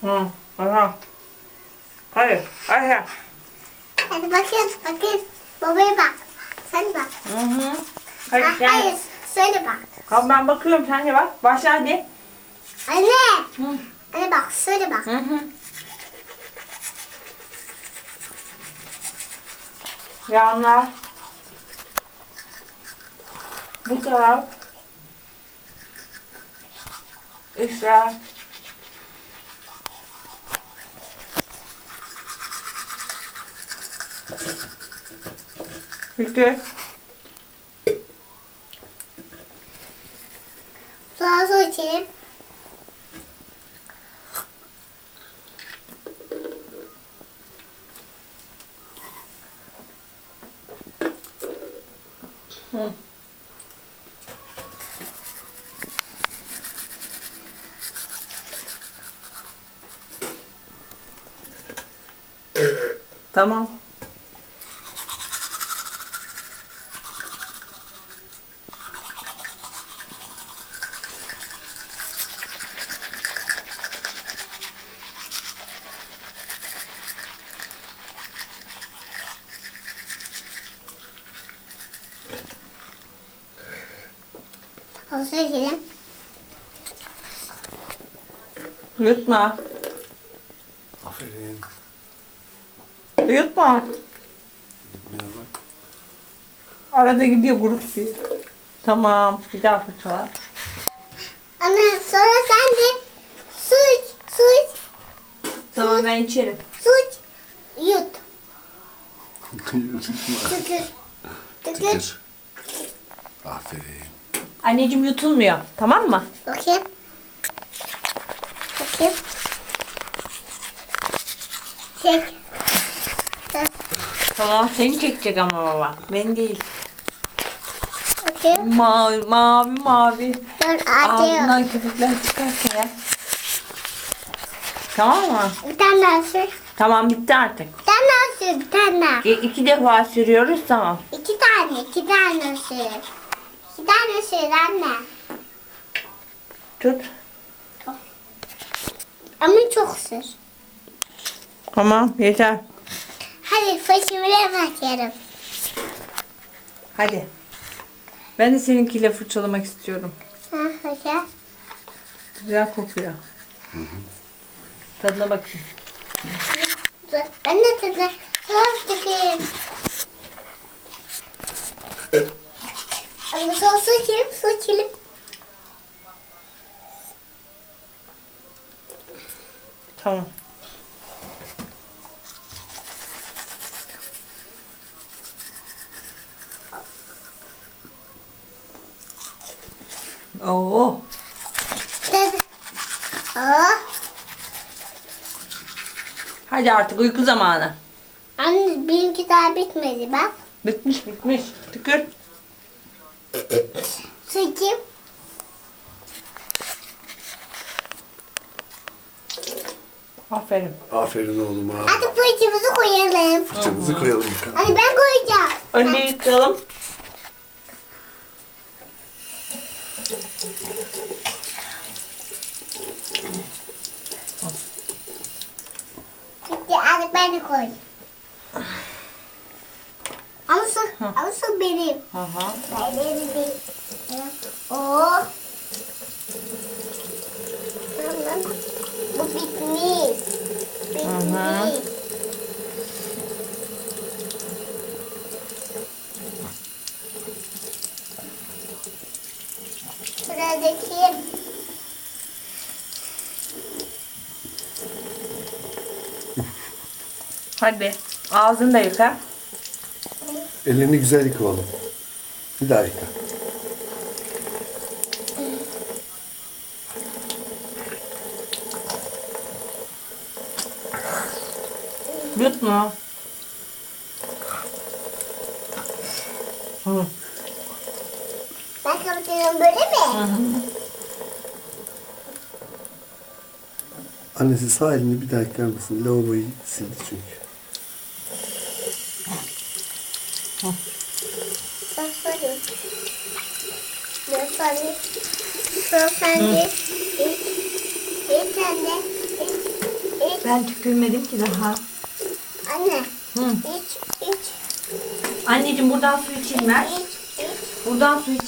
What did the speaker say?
Hı. Aha. Hayır. Hayır. Hadi bakın. Babaya bak. Sen bak. Hı. Hadi Ha, sen. hayır. Söyle bak. Tamam ben bakıyorum sen de bak. Başla hadi. Anne. Hı. Anne bak. Söyle bak. Hı. Yanlar. Bu taraf. Üstler. Bitti. Sonra su içelim. Hı. Tamam. Sonra su içelim. Yutma. Aferin. Yutma. Biraz bak. Arada gidiyor grup diye. Tamam. Bir daha fırçala. Anne sonra sen de su iç. Su iç. Tamam ben içerim. Su iç. Yut. Tükür. Tükür. Tükür. Aferin. Anneciğim yutulmuyor. Tamam mı? Bakayım. Bakayım. Çek. Tamam seni çekecek ama baba. Ben değil. Bakayım. Mavi. Dur acıyor. Ağzından köpükler çıkarsın ya. Tamam mı? Bir tane daha sür. Tamam bitti artık. Bir tane daha sür. Bir tane daha. 2 defa sürüyoruz tamam. İki tane sür. İki tane sür anne. Tut. Ama çok sür. Tamam yeter. Hadi fışımıra bakıyorum. Hadi. Ben de seninkiyle fırçalamak istiyorum. Ha hocam. Güzel kokuyor. Tadına bakayım. Dur. Ben de tadı. Sos dökeyim. Ama su içelim. Su içelim. Tamam. Oo. Tadı. Aa. Hadi artık uyku zamanı. Anne benimki daha bitmedi bak. Bitmiş. Tükür. Su içeyim. Aferin. Aferin oğluma. Hadi fırçamızı koyalım. Fırçamızı koyalım bakalım. Hadi ben koyacağım. Önce yıkayalım. Bitti hadi ben de koy. Ama su benim. Aha. Benim değil. Oo. Tamam. Bu bitmiş. Aha. Bitmiş. Sıradaki. Hadi. Ağzını da yıka. Ellerini güzel yıka oğlum. Bir daha yıka. Yutma. Hı. Ben kapatıyorum böyle mi? Annesi sağ elini bir daha yıkar mısın? Lavaboyu sildi çünkü. Sorry. Sorry. Sorry. Sen de. Ben tükürmedim ki daha. Anne. Hı. İç. Anneciğim buradan su için ver. İç. Buradan su için.